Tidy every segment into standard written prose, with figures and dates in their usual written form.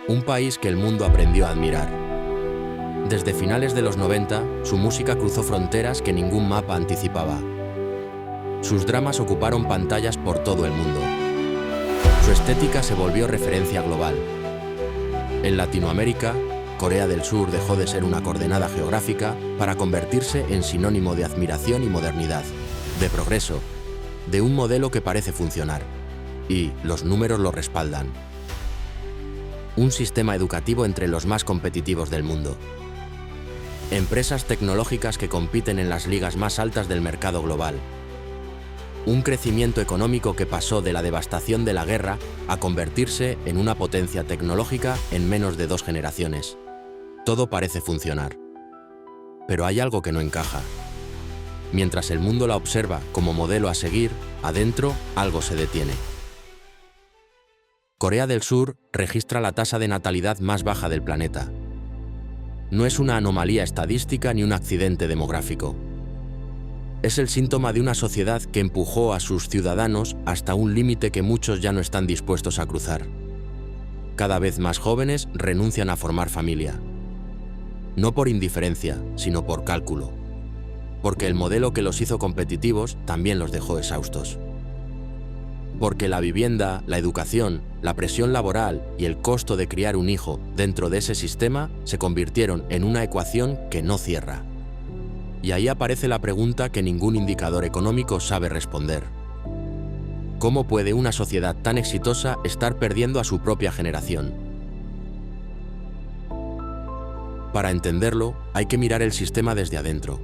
Un país que el mundo aprendió a admirar. Desde finales de los 90, su música cruzó fronteras que ningún mapa anticipaba. Sus dramas ocuparon pantallas por todo el mundo. Su estética se volvió referencia global. En Latinoamérica, Corea del Sur dejó de ser una coordenada geográfica para convertirse en sinónimo de admiración y modernidad, de progreso, de un modelo que parece funcionar. Y los números lo respaldan. Un sistema educativo entre los más competitivos del mundo. Empresas tecnológicas que compiten en las ligas más altas del mercado global. Un crecimiento económico que pasó de la devastación de la guerra a convertirse en una potencia tecnológica en menos de 2 generaciones. Todo parece funcionar. Pero hay algo que no encaja. Mientras el mundo la observa como modelo a seguir, adentro algo se detiene. Corea del Sur registra la tasa de natalidad más baja del planeta. No es una anomalía estadística ni un accidente demográfico. Es el síntoma de una sociedad que empujó a sus ciudadanos hasta un límite que muchos ya no están dispuestos a cruzar. Cada vez más jóvenes renuncian a formar familia. No por indiferencia, sino por cálculo. Porque el modelo que los hizo competitivos también los dejó exhaustos. Porque la vivienda, la educación, la presión laboral y el costo de criar un hijo dentro de ese sistema se convirtieron en una ecuación que no cierra. Y ahí aparece la pregunta que ningún indicador económico sabe responder. ¿Cómo puede una sociedad tan exitosa estar perdiendo a su propia generación? Para entenderlo, hay que mirar el sistema desde adentro.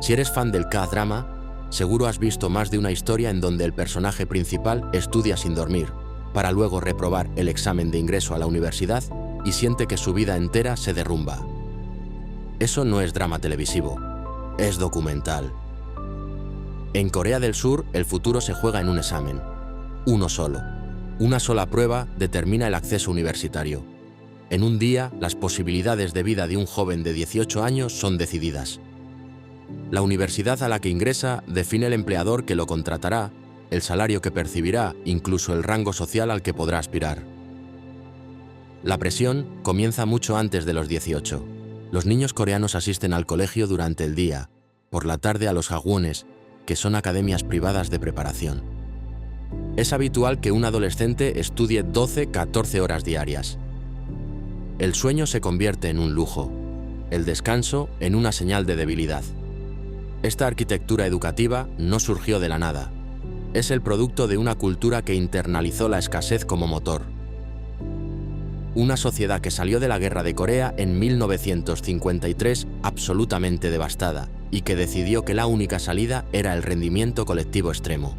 Si eres fan del K-drama, seguro has visto más de una historia en donde el personaje principal estudia sin dormir, para luego reprobar el examen de ingreso a la universidad y siente que su vida entera se derrumba. Eso no es drama televisivo, es documental. En Corea del Sur, el futuro se juega en un examen. Uno solo. Una sola prueba determina el acceso universitario. En un día, las posibilidades de vida de un joven de 18 años son decididas. La universidad a la que ingresa define el empleador que lo contratará, el salario que percibirá, incluso el rango social al que podrá aspirar. La presión comienza mucho antes de los 18. Los niños coreanos asisten al colegio durante el día, por la tarde a los hagwones, que son academias privadas de preparación. Es habitual que un adolescente estudie 12-14 horas diarias. El sueño se convierte en un lujo, el descanso en una señal de debilidad. Esta arquitectura educativa no surgió de la nada. Es el producto de una cultura que internalizó la escasez como motor. Una sociedad que salió de la Guerra de Corea en 1953 absolutamente devastada y que decidió que la única salida era el rendimiento colectivo extremo.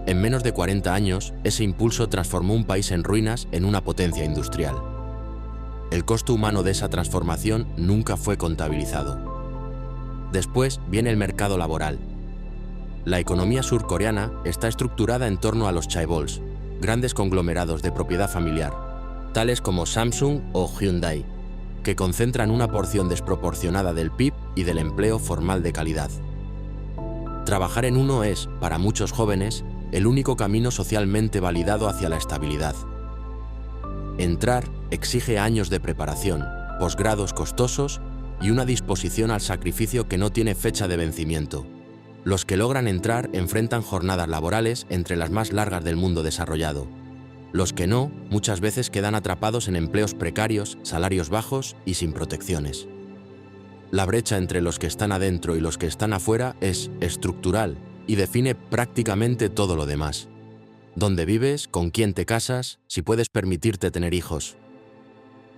En menos de 40 años, ese impulso transformó un país en ruinas en una potencia industrial. El costo humano de esa transformación nunca fue contabilizado. Después viene el mercado laboral. La economía surcoreana está estructurada en torno a los chaebols, grandes conglomerados de propiedad familiar, tales como Samsung o Hyundai, que concentran una porción desproporcionada del PIB y del empleo formal de calidad. Trabajar en uno es, para muchos jóvenes, el único camino socialmente validado hacia la estabilidad. Entrar exige años de preparación, posgrados costosos y una disposición al sacrificio que no tiene fecha de vencimiento. Los que logran entrar enfrentan jornadas laborales entre las más largas del mundo desarrollado. Los que no, muchas veces quedan atrapados en empleos precarios, salarios bajos y sin protecciones. La brecha entre los que están adentro y los que están afuera es estructural y define prácticamente todo lo demás. ¿Dónde vives? ¿Con quién te casas? ¿Si puedes permitirte tener hijos?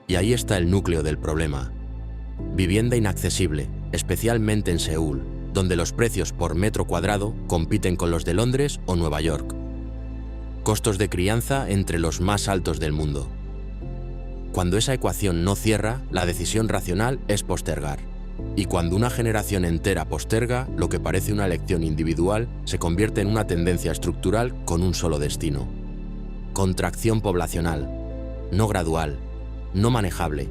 Y ahí está el núcleo del problema. Vivienda inaccesible, especialmente en Seúl, donde los precios por metro cuadrado compiten con los de Londres o Nueva York. Costos de crianza entre los más altos del mundo. Cuando esa ecuación no cierra, la decisión racional es postergar. Y cuando una generación entera posterga, lo que parece una elección individual se convierte en una tendencia estructural con un solo destino. Contracción poblacional, no gradual, no manejable,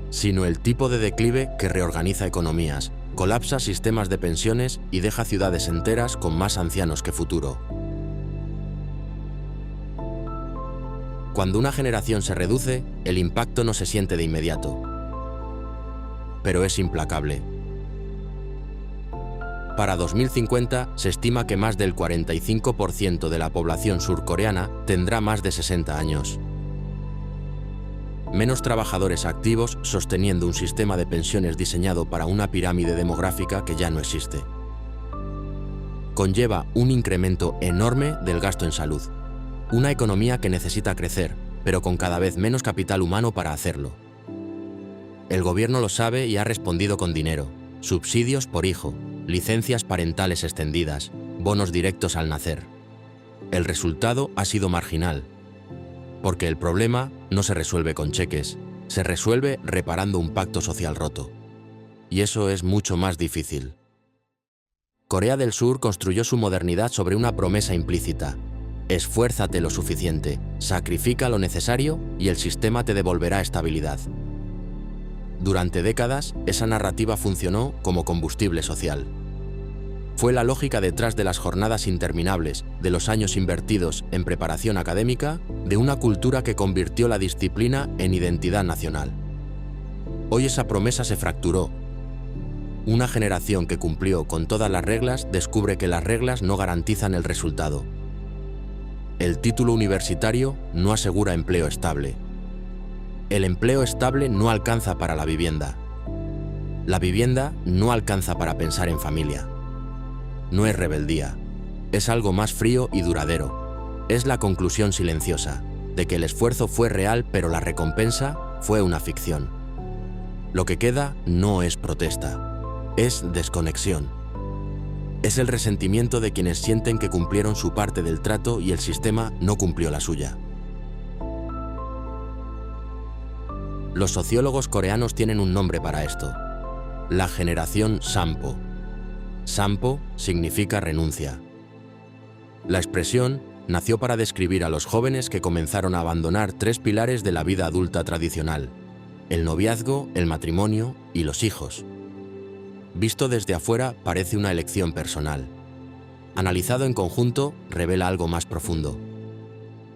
sino el tipo de declive que reorganiza economías, colapsa sistemas de pensiones y deja ciudades enteras con más ancianos que futuro. Cuando una generación se reduce, el impacto no se siente de inmediato, pero es implacable. Para 2050 se estima que más del 45% de la población surcoreana tendrá más de 60 años. Menos trabajadores activos sosteniendo un sistema de pensiones diseñado para una pirámide demográfica que ya no existe. Conlleva un incremento enorme del gasto en salud. Una economía que necesita crecer, pero con cada vez menos capital humano para hacerlo. El gobierno lo sabe y ha respondido con dinero, subsidios por hijo, licencias parentales extendidas, bonos directos al nacer. El resultado ha sido marginal, porque el problema no se resuelve con cheques, se resuelve reparando un pacto social roto. Y eso es mucho más difícil. Corea del Sur construyó su modernidad sobre una promesa implícita. Esfuérzate lo suficiente, sacrifica lo necesario y el sistema te devolverá estabilidad. Durante décadas, esa narrativa funcionó como combustible social. Fue la lógica detrás de las jornadas interminables, de los años invertidos en preparación académica, de una cultura que convirtió la disciplina en identidad nacional. Hoy esa promesa se fracturó. Una generación que cumplió con todas las reglas descubre que las reglas no garantizan el resultado. El título universitario no asegura empleo estable. El empleo estable no alcanza para la vivienda. La vivienda no alcanza para pensar en familia. No es rebeldía, es algo más frío y duradero. Es la conclusión silenciosa de que el esfuerzo fue real, pero la recompensa fue una ficción. Lo que queda no es protesta, es desconexión. Es el resentimiento de quienes sienten que cumplieron su parte del trato y el sistema no cumplió la suya. Los sociólogos coreanos tienen un nombre para esto: la generación Sampo. Sampo significa renuncia. La expresión nació para describir a los jóvenes que comenzaron a abandonar tres pilares de la vida adulta tradicional: el noviazgo, el matrimonio y los hijos. Visto desde afuera, parece una elección personal. Analizado en conjunto, revela algo más profundo.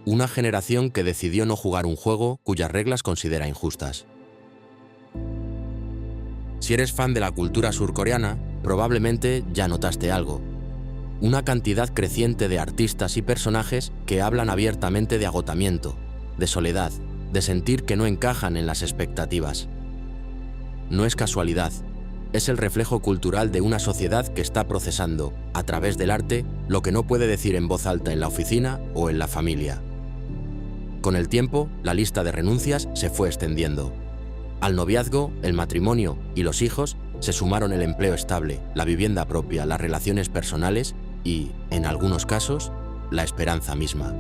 Una generación que decidió no jugar un juego cuyas reglas considera injustas. Si eres fan de la cultura surcoreana, probablemente ya notaste algo. Una cantidad creciente de artistas y personajes que hablan abiertamente de agotamiento, de soledad, de sentir que no encajan en las expectativas. No es casualidad, es el reflejo cultural de una sociedad que está procesando, a través del arte, lo que no puede decir en voz alta en la oficina o en la familia. Con el tiempo, la lista de renuncias se fue extendiendo. Al noviazgo, el matrimonio y los hijos se sumaron el empleo estable, la vivienda propia, las relaciones personales y, en algunos casos, la esperanza misma.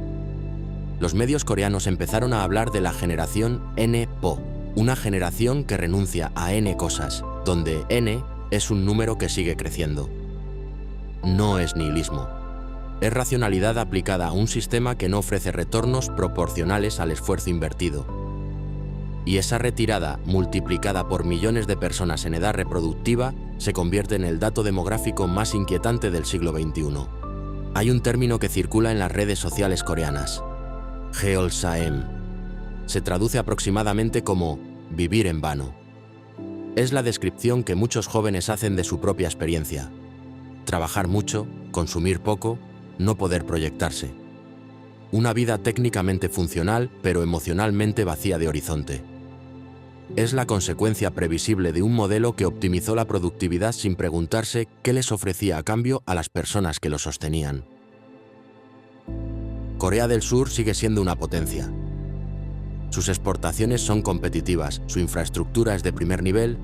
Los medios coreanos empezaron a hablar de la generación N-Po, una generación que renuncia a N cosas, donde N es un número que sigue creciendo. No es nihilismo. Es racionalidad aplicada a un sistema que no ofrece retornos proporcionales al esfuerzo invertido. Y esa retirada, multiplicada por millones de personas en edad reproductiva, se convierte en el dato demográfico más inquietante del siglo XXI. Hay un término que circula en las redes sociales coreanas: Geolsaem. Se traduce aproximadamente como vivir en vano. Es la descripción que muchos jóvenes hacen de su propia experiencia. Trabajar mucho, consumir poco, no poder proyectarse. Una vida técnicamente funcional, pero emocionalmente vacía de horizonte. Es la consecuencia previsible de un modelo que optimizó la productividad sin preguntarse qué les ofrecía a cambio a las personas que lo sostenían. Corea del Sur sigue siendo una potencia. Sus exportaciones son competitivas, su infraestructura es de primer nivel,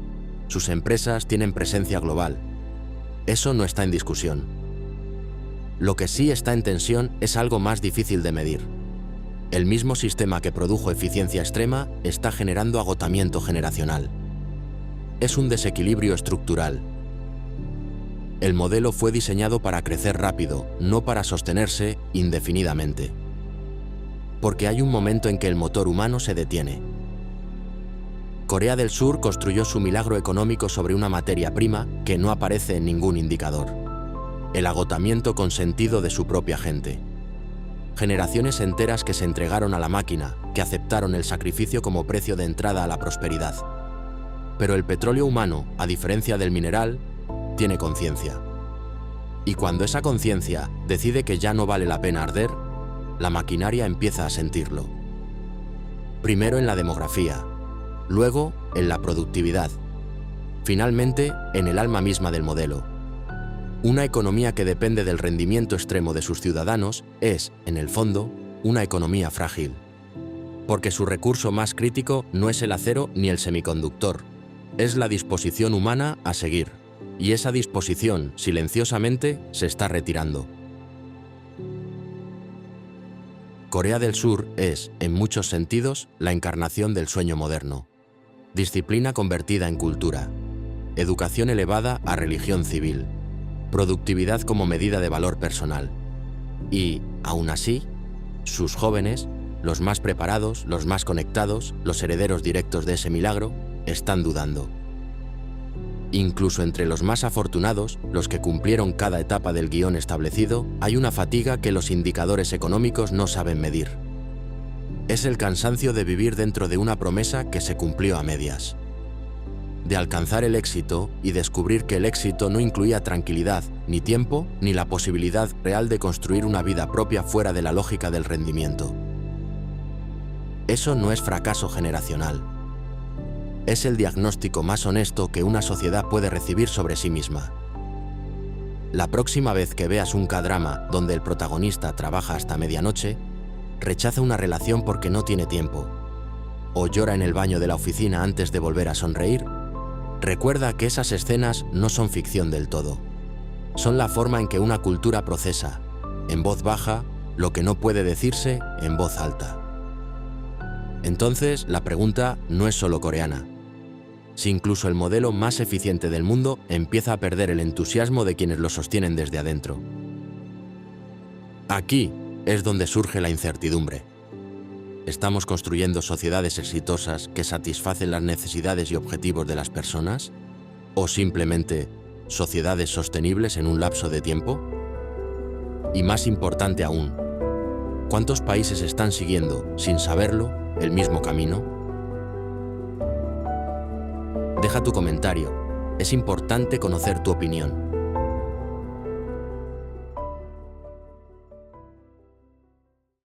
sus empresas tienen presencia global. Eso no está en discusión. Lo que sí está en tensión es algo más difícil de medir. El mismo sistema que produjo eficiencia extrema está generando agotamiento generacional. Es un desequilibrio estructural. El modelo fue diseñado para crecer rápido, no para sostenerse indefinidamente. Porque hay un momento en que el motor humano se detiene. Corea del Sur construyó su milagro económico sobre una materia prima que no aparece en ningún indicador: el agotamiento consentido de su propia gente. Generaciones enteras que se entregaron a la máquina, que aceptaron el sacrificio como precio de entrada a la prosperidad. Pero el petróleo humano, a diferencia del mineral, tiene conciencia. Y cuando esa conciencia decide que ya no vale la pena arder, la maquinaria empieza a sentirlo. Primero en la demografía, luego en la productividad, finalmente en el alma misma del modelo. Una economía que depende del rendimiento extremo de sus ciudadanos es, en el fondo, una economía frágil. Porque su recurso más crítico no es el acero ni el semiconductor, es la disposición humana a seguir. Y esa disposición, silenciosamente, se está retirando. Corea del Sur es, en muchos sentidos, la encarnación del sueño moderno. Disciplina convertida en cultura. Educación elevada a religión civil. Productividad como medida de valor personal. Y, aún así, sus jóvenes, los más preparados, los más conectados, los herederos directos de ese milagro, están dudando. Incluso entre los más afortunados, los que cumplieron cada etapa del guión establecido, hay una fatiga que los indicadores económicos no saben medir. Es el cansancio de vivir dentro de una promesa que se cumplió a medias. De alcanzar el éxito y descubrir que el éxito no incluía tranquilidad, ni tiempo, ni la posibilidad real de construir una vida propia fuera de la lógica del rendimiento. Eso no es fracaso generacional. Es el diagnóstico más honesto que una sociedad puede recibir sobre sí misma. La próxima vez que veas un K-drama donde el protagonista trabaja hasta medianoche, rechaza una relación porque no tiene tiempo, o llora en el baño de la oficina antes de volver a sonreír, recuerda que esas escenas no son ficción del todo. Son la forma en que una cultura procesa, en voz baja, lo que no puede decirse en voz alta. Entonces, la pregunta no es solo coreana. Si incluso el modelo más eficiente del mundo empieza a perder el entusiasmo de quienes lo sostienen desde adentro. Aquí es donde surge la incertidumbre. ¿Estamos construyendo sociedades exitosas que satisfacen las necesidades y objetivos de las personas? ¿O simplemente sociedades sostenibles en un lapso de tiempo? Y más importante aún, ¿cuántos países están siguiendo, sin saberlo, el mismo camino? Deja tu comentario. Es importante conocer tu opinión.